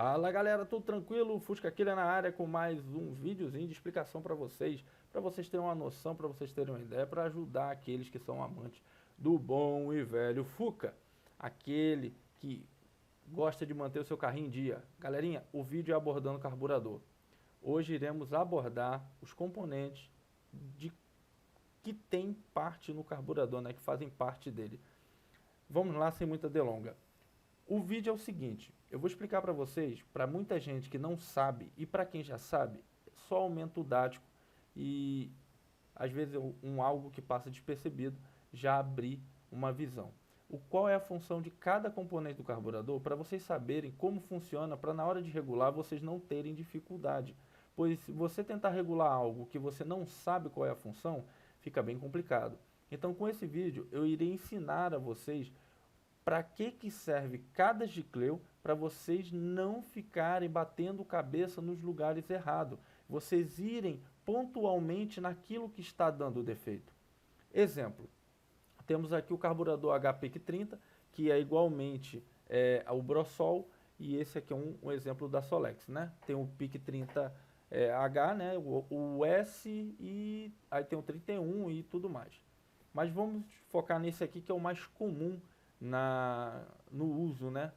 Fala galera, tudo tranquilo? Fusca Killer na área com mais um videozinho de explicação para vocês terem uma noção, para vocês terem uma ideia, para ajudar aqueles que são amantes do bom e velho Fuca, aquele que gosta de manter o seu carrinho em dia. Galerinha, o vídeo é abordando o carburador. Hoje iremos abordar os componentes de que tem parte no carburador, né, que fazem parte dele. Vamos lá, sem muita delonga. O vídeo é o seguinte, eu vou explicar para vocês, para muita gente que não sabe e para quem já sabe, só aumenta o dático e às vezes algo que passa despercebido já abrir uma visão. Qual é a função de cada componente do carburador para vocês saberem como funciona, para na hora de regular vocês não terem dificuldade. Pois se você tentar regular algo que você não sabe qual é a função, fica bem complicado. Então com esse vídeo eu irei ensinar a vocês para que serve cada gicleu, para vocês não ficarem batendo cabeça nos lugares errados. Vocês irem pontualmente naquilo que está dando defeito. Exemplo, temos aqui o carburador HPIC 30, que é igualmente o Brosol, e esse aqui é um exemplo da Solex, né? Tem o PIC 30 H, né? O S, e aí tem o 31 e tudo mais. Mas vamos focar nesse aqui que é o mais comum no uso, né,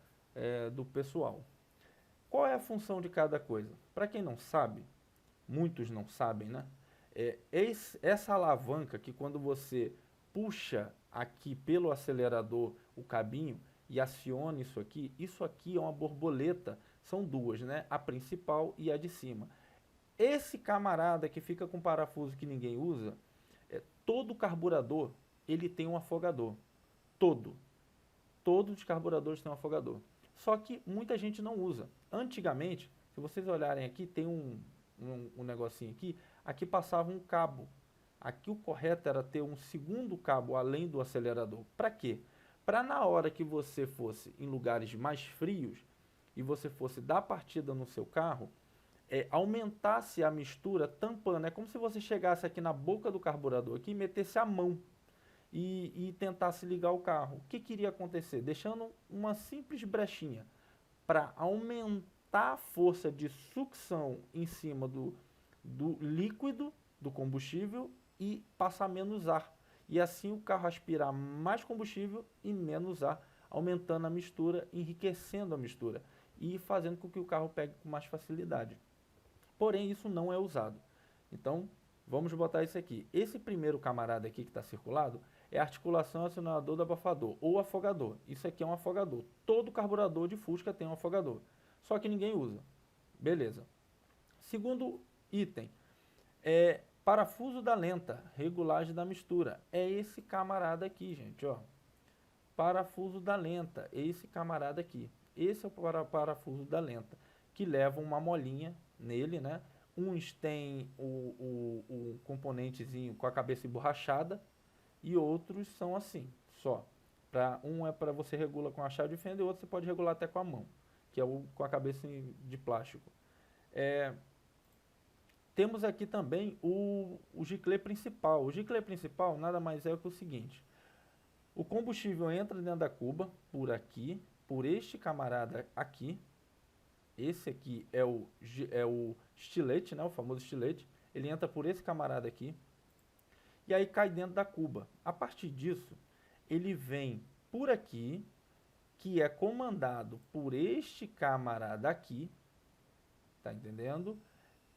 do pessoal. Qual é a função de cada coisa? Para quem não sabe, muitos não sabem, né? Essa alavanca que quando você puxa aqui pelo acelerador o cabinho e aciona isso aqui é uma borboleta, são duas, né? A principal e a de cima. Esse camarada que fica com parafuso que ninguém usa, todo carburador ele tem um afogador, todos os carburadores têm um afogador. Só que muita gente não usa. Antigamente, se vocês olharem aqui, tem um negocinho aqui passava um cabo. Aqui o correto era ter um segundo cabo além do acelerador. Para quê? Para na hora que você fosse em lugares mais frios e você fosse dar partida no seu carro, aumentasse a mistura tampando. É como se você chegasse aqui na boca do carburador aqui e metesse a mão e tentasse ligar o carro. O que iria acontecer? Deixando uma simples brechinha para aumentar a força de sucção em cima do líquido, do combustível, e passar menos ar. E assim o carro aspirar mais combustível e menos ar, aumentando a mistura, enriquecendo a mistura e fazendo com que o carro pegue com mais facilidade. Porém, isso não é usado. Então, vamos botar isso aqui. Esse primeiro camarada aqui que está circulado é a articulação acionador do abafador, ou afogador. Isso aqui é um afogador. Todo carburador de Fusca tem um afogador. Só que ninguém usa. Beleza. Segundo item, parafuso da lenta, regulagem da mistura. É esse camarada aqui, gente, ó. Parafuso da lenta, é esse camarada aqui. Esse é o parafuso da lenta, que leva uma molinha nele, né? Uns tem o componentezinho com a cabeça emborrachada e outros são assim, só. Um é para você regular com a chave de fenda e o outro você pode regular até com a mão, que é o com a cabeça de plástico. Temos aqui também o giclê principal. O giclê principal nada mais é que o seguinte: o combustível entra dentro da cuba, por aqui, por este camarada aqui. Esse aqui é o estilete, né, o famoso estilete. Ele entra por esse camarada aqui e aí cai dentro da cuba. A partir disso, ele vem por aqui, que é comandado por este camarada aqui, tá entendendo?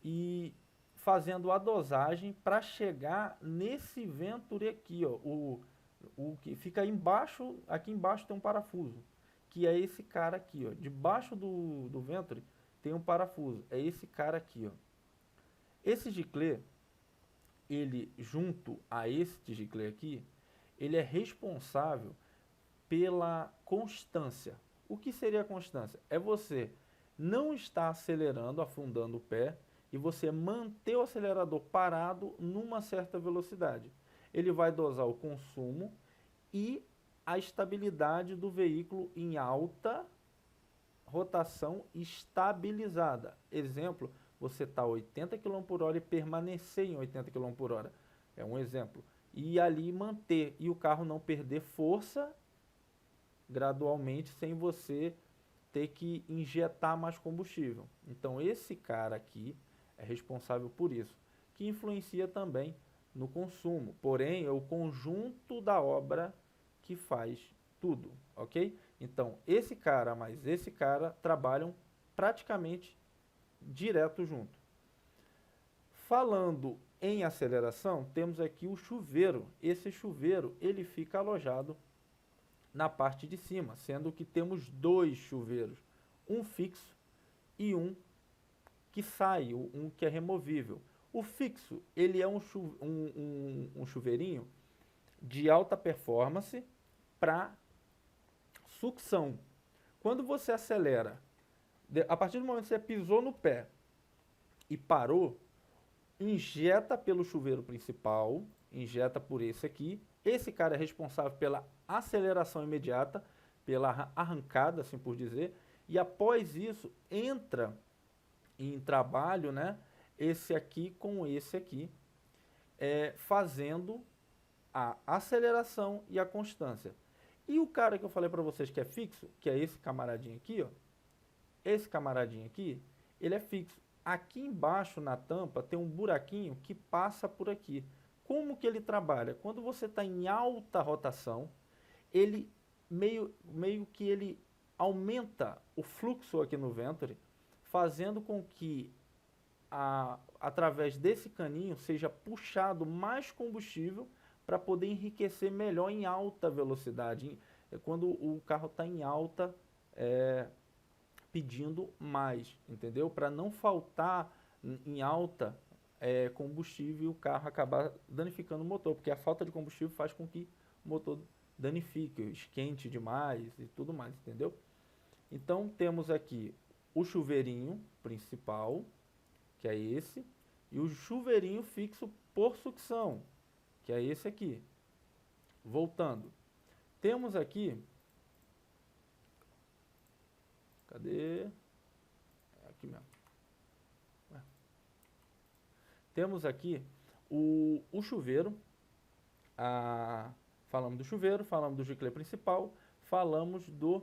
E fazendo a dosagem para chegar nesse Venturi aqui, ó, o que fica embaixo, aqui embaixo tem um parafuso, que é esse cara aqui, ó, debaixo do Venturi tem um parafuso, é esse cara aqui, ó. Esse giclê, ele junto a este giclê aqui, ele é responsável pela constância. O que seria a constância? É você não estar acelerando, afundando o pé, e você manter o acelerador parado numa certa velocidade. Ele vai dosar o consumo e a estabilidade do veículo em alta rotação estabilizada. Exemplo, você está a 80 km por hora e permanecer em 80 km por hora. É um exemplo. E ali manter, e o carro não perder força gradualmente sem você ter que injetar mais combustível. Então esse cara aqui é responsável por isso, que influencia também no consumo. Porém, é o conjunto da obra que faz tudo, ok? Então esse cara mais esse cara trabalham praticamente direto junto. Falando em aceleração, temos aqui o chuveiro. Esse chuveiro, ele fica alojado na parte de cima, sendo que temos dois chuveiros, um fixo e um que sai, um que é removível. O fixo, ele é um chuveirinho de alta performance para sucção. Quando você acelera, a partir do momento que você pisou no pé e parou, injeta pelo chuveiro principal, injeta por esse aqui. Esse cara é responsável pela aceleração imediata, pela arrancada, assim por dizer, e após isso entra em trabalho, né, esse aqui com esse aqui, fazendo a aceleração e a constância. E o cara que eu falei para vocês que é fixo, que é esse camaradinho aqui, ó, esse camaradinho aqui, ele é fixo. Aqui embaixo na tampa tem um buraquinho que passa por aqui. Como que ele trabalha? Quando você está em alta rotação, ele meio que ele aumenta o fluxo aqui no ventre, fazendo com que através desse caninho seja puxado mais combustível para poder enriquecer melhor em alta velocidade. Quando o carro está em alta, pedindo mais, entendeu? Para não faltar em alta combustível e o carro acabar danificando o motor, porque a falta de combustível faz com que o motor danifique, esquente demais e tudo mais, entendeu? Então temos aqui o chuveirinho principal, que é esse, e o chuveirinho fixo por sucção, que é esse aqui. Voltando, temos aqui, cadê? É aqui mesmo. Temos aqui o chuveiro, falamos do chuveiro, falamos do giclê principal, falamos do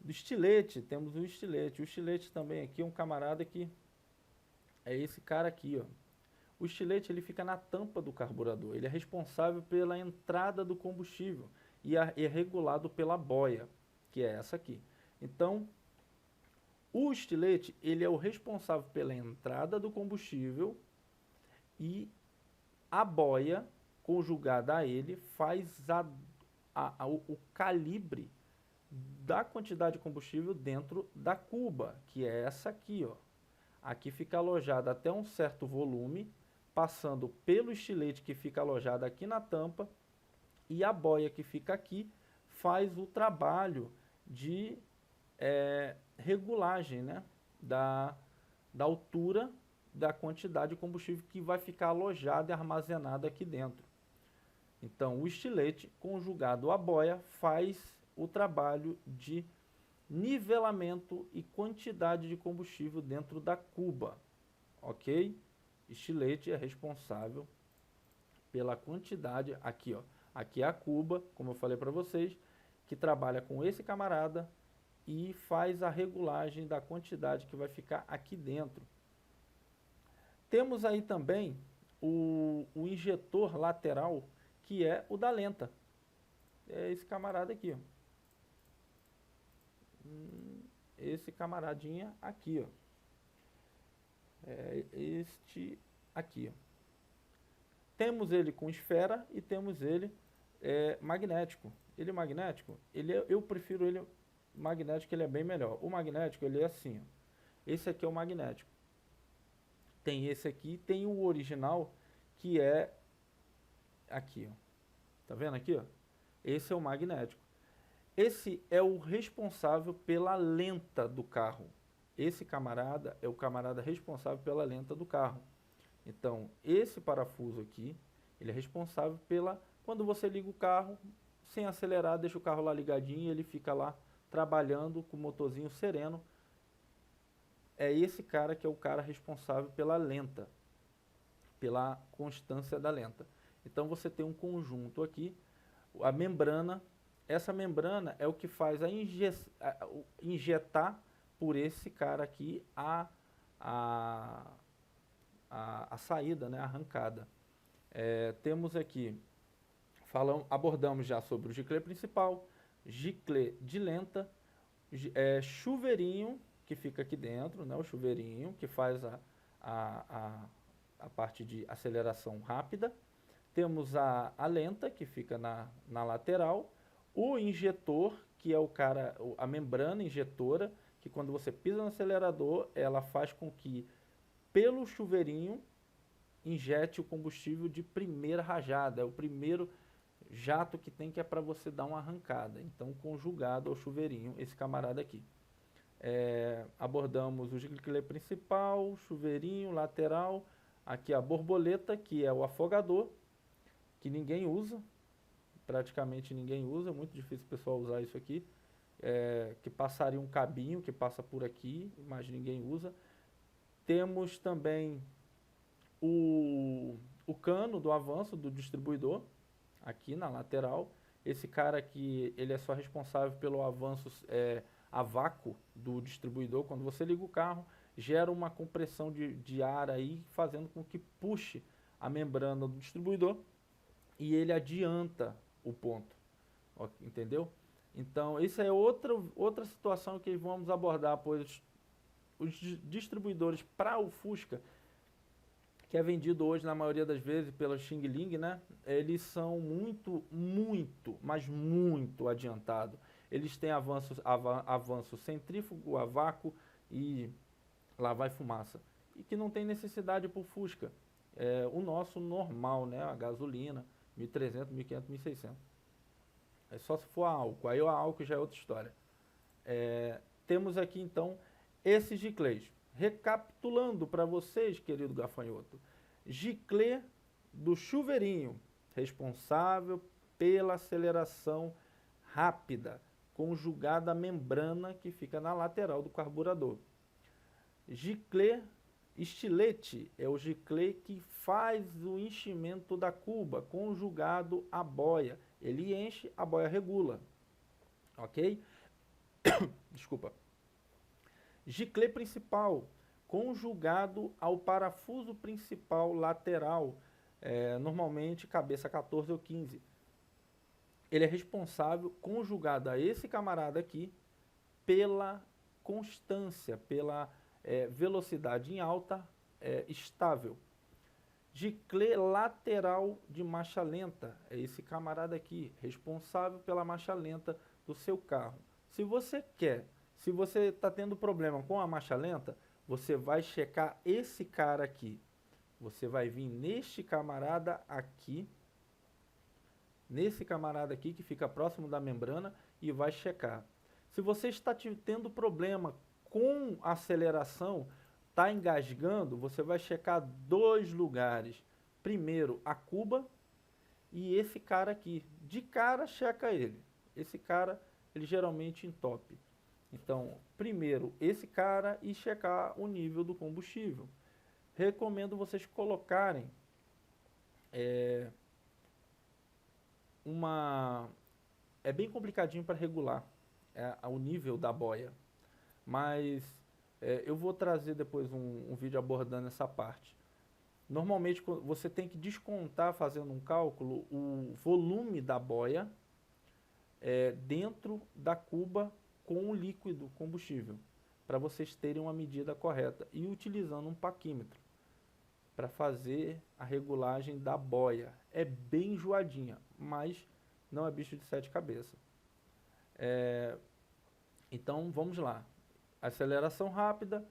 estilete, temos o estilete. O estilete também aqui é um camarada que é esse cara aqui, ó. O estilete ele fica na tampa do carburador, ele é responsável pela entrada do combustível e é regulado pela boia, que é essa aqui. Então, o estilete ele é o responsável pela entrada do combustível e a boia conjugada a ele faz o calibre da quantidade de combustível dentro da cuba, que é essa aqui, ó. Aqui fica alojada até um certo volume, passando pelo estilete que fica alojado aqui na tampa, e a boia que fica aqui faz o trabalho de regulagem, né, da altura da quantidade de combustível que vai ficar alojada e armazenada aqui dentro. Então, o estilete conjugado à boia faz o trabalho de nivelamento e quantidade de combustível dentro da cuba, ok? Estilete é responsável pela quantidade, aqui ó, aqui é a cuba, como eu falei para vocês, que trabalha com esse camarada e faz a regulagem da quantidade que vai ficar aqui dentro. Temos aí também o injetor lateral, que é o da lenta. É esse camarada aqui, ó. Esse camaradinha aqui, ó. É este aqui, ó. Temos ele com esfera e temos ele magnético. Ele magnético, eu prefiro ele magnético, ele é bem melhor. O magnético, ele é assim, ó. Esse aqui é o magnético. Tem esse aqui, tem o original, que é aqui, ó. Tá vendo aqui, ó? Esse é o magnético. Esse é o responsável pela lenta do carro. Esse camarada é o camarada responsável pela lenta do carro. Então, esse parafuso aqui, ele é responsável pela... Quando você liga o carro, sem acelerar, deixa o carro lá ligadinho, ele fica lá trabalhando com o motorzinho sereno. É esse cara que é o cara responsável pela lenta, pela constância da lenta. Então, você tem um conjunto aqui, a membrana essa membrana é o que faz injetar por esse cara aqui a, a saída, né, a arrancada. Temos aqui, abordamos já sobre o giclê principal, giclê de lenta, chuveirinho, que fica aqui dentro, né, o chuveirinho, que faz a parte de aceleração rápida. Temos a lenta, que fica na lateral, o injetor, que é a membrana injetora, que quando você pisa no acelerador, ela faz com que, pelo chuveirinho, injete o combustível de primeira rajada, é o primeiro jato que tem, que é para você dar uma arrancada. Então, conjugado ao chuveirinho, esse camarada aqui. Abordamos o giclê principal, chuveirinho, lateral, aqui a borboleta, que é o afogador, que ninguém usa, praticamente ninguém usa, muito difícil o pessoal usar isso aqui, que passaria um cabinho que passa por aqui, mas ninguém usa. Temos também o cano do avanço do distribuidor, aqui na lateral. Esse cara aqui, ele é só responsável pelo avanço a vácuo do distribuidor. Quando você liga o carro, gera uma compressão de ar aí, fazendo com que puxe a membrana do distribuidor e ele adianta o ponto, entendeu? Então, isso é outra situação que vamos abordar, pois os distribuidores para o Fusca, que é vendido hoje na maioria das vezes pela Xing Ling, né? Eles são mas muito adiantados. Eles têm avanço centrífugo, a vácuo e lá vai fumaça. E que não tem necessidade para o Fusca. O nosso normal, né? A gasolina, 1.300, 1.500, 1.600. É só se for a álcool. Aí a álcool já é outra história. Temos aqui então esses giclês. Recapitulando para vocês, querido gafanhoto, giclê do chuveirinho, responsável pela aceleração rápida, conjugada à membrana que fica na lateral do carburador. Giclê estilete é o giclê que faz o enchimento da cuba, conjugado à boia. Ele enche, a boia regula. Ok? Desculpa. Giclê principal, conjugado ao parafuso principal lateral, normalmente cabeça 14 ou 15. Ele é responsável, conjugado a esse camarada aqui, pela constância, pela velocidade em alta estável. Giclê lateral de marcha lenta, é esse camarada aqui, responsável pela marcha lenta do seu carro. Se você está tendo problema com a marcha lenta, você vai checar esse cara aqui. Você vai vir neste camarada aqui, que fica próximo da membrana, e vai checar. Se você está tendo problema com a aceleração, está engasgando, você vai checar dois lugares. Primeiro, a cuba e esse cara aqui. De cara, checa ele. Esse cara, ele geralmente entope. Então, primeiro esse cara e checar o nível do combustível. Recomendo vocês colocarem é bem complicadinho para regular o nível da boia, mas eu vou trazer depois um vídeo abordando essa parte. Normalmente você tem que descontar, fazendo um cálculo, o volume da boia dentro da cuba com o líquido combustível, para vocês terem uma medida correta, e utilizando um paquímetro para fazer a regulagem da boia. É bem enjoadinha, mas não é bicho de sete cabeças. Então vamos lá. Aceleração rápida,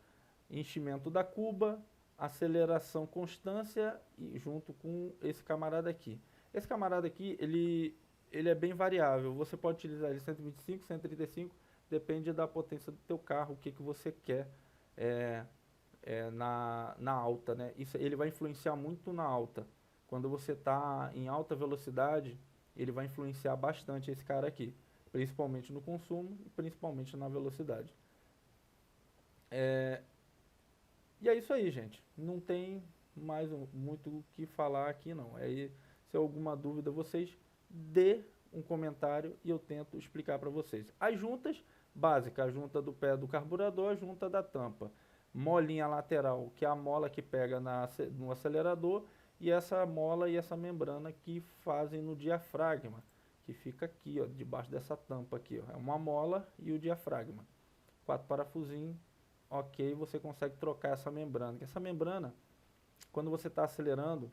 enchimento da cuba, aceleração constância, e junto com esse camarada aqui. Esse camarada aqui, ele é bem variável. Você pode utilizar ele 125, 135, depende da potência do teu carro, o que você quer na alta, né? Ele vai influenciar muito na alta. Quando você está em alta velocidade, ele vai influenciar bastante esse cara aqui, principalmente no consumo e principalmente na velocidade. E é isso aí, gente. Não tem mais muito o que falar aqui, não. Se alguma dúvida vocês, dê um comentário e eu tento explicar para vocês. As juntas básicas, a junta do pé do carburador, a junta da tampa. Molinha lateral, que é a mola que pega no acelerador, e essa mola e essa membrana que fazem no diafragma, que fica aqui, ó, debaixo dessa tampa aqui, ó. É uma mola e o diafragma. 4 parafusinhos, ok, você consegue trocar essa membrana. Essa membrana, quando você está acelerando,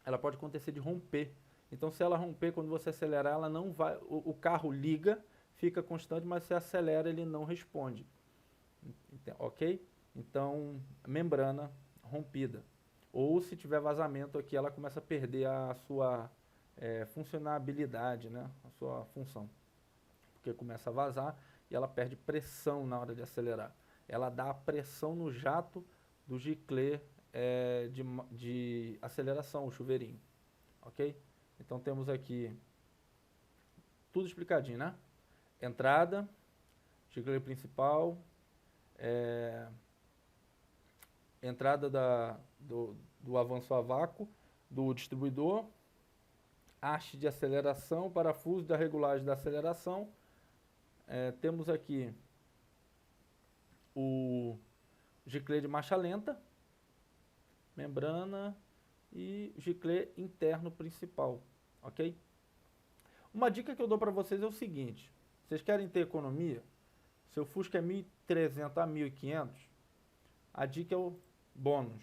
ela pode acontecer de romper. Então, se ela romper, quando você acelerar, ela não vai, o carro liga, fica constante, mas se acelera, ele não responde. Ok? Então, membrana rompida. Ou se tiver vazamento aqui, ela começa a perder a sua funcionabilidade, né? A sua função. Porque começa a vazar e ela perde pressão na hora de acelerar. Ela dá a pressão no jato do giclê de aceleração, o chuveirinho. Ok? Então temos aqui tudo explicadinho, né? Entrada, giclê principal, entrada do avanço a vácuo, do distribuidor, haste de aceleração, parafuso da regulagem da aceleração. Temos aqui o giclê de marcha lenta, membrana e giclê interno principal, ok? Uma dica que eu dou para vocês é o seguinte: vocês querem ter economia? Seu Fusca é 1.300 a 1.500, a dica é o bônus.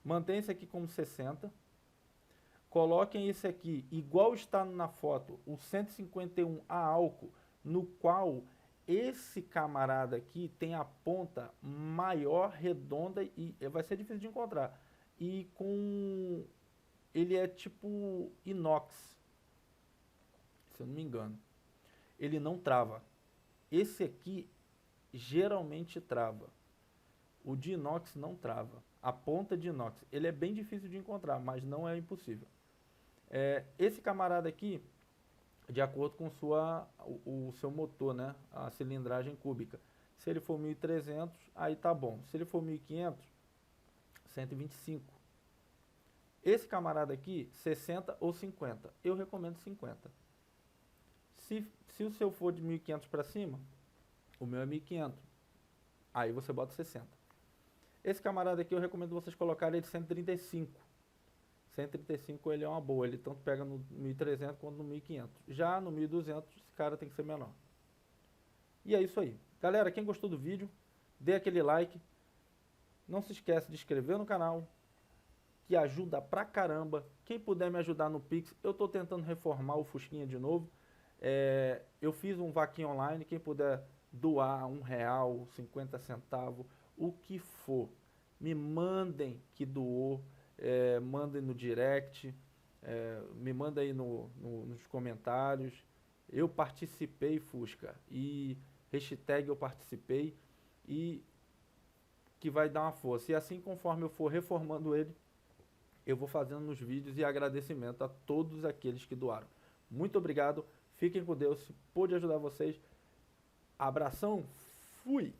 Mantenha esse aqui como 60. Coloquem esse aqui, igual está na foto, o 151 a álcool, no qual esse camarada aqui tem a ponta maior, redonda, e vai ser difícil de encontrar. E ele é tipo inox, se eu não me engano. Ele não trava. Esse aqui geralmente trava. O de inox não trava. A ponta de inox, ele é bem difícil de encontrar, mas não é impossível. Esse camarada aqui, de acordo com o seu motor, né? A cilindragem cúbica. Se ele for 1.300, aí tá bom. Se ele for 1.500, 125. Esse camarada aqui, 60 ou 50. Eu recomendo 50. Se o seu for de 1.500 para cima, o meu é 1.500. Aí você bota 60. Esse camarada aqui eu recomendo vocês colocarem ele de 135. 135 ele é uma boa, ele tanto pega no 1.300 quanto no 1.500. Já no 1.200 esse cara tem que ser menor. E é isso aí. Galera, quem gostou do vídeo, dê aquele like. Não se esqueça de se inscrever no canal, que ajuda pra caramba. Quem puder me ajudar no Pix, eu tô tentando reformar o Fusquinha de novo. Eu fiz um vaquinha online, quem puder doar R$1, 50 centavos, o que for, me mandem que doou. Mandem no direct, me manda aí nos comentários. Eu participei, Fusca, e hashtag eu participei, e que vai dar uma força. E assim, conforme eu for reformando ele, eu vou fazendo nos vídeos, e agradecimento a todos aqueles que doaram. Muito obrigado, fiquem com Deus, se pude ajudar vocês. Abração, fui!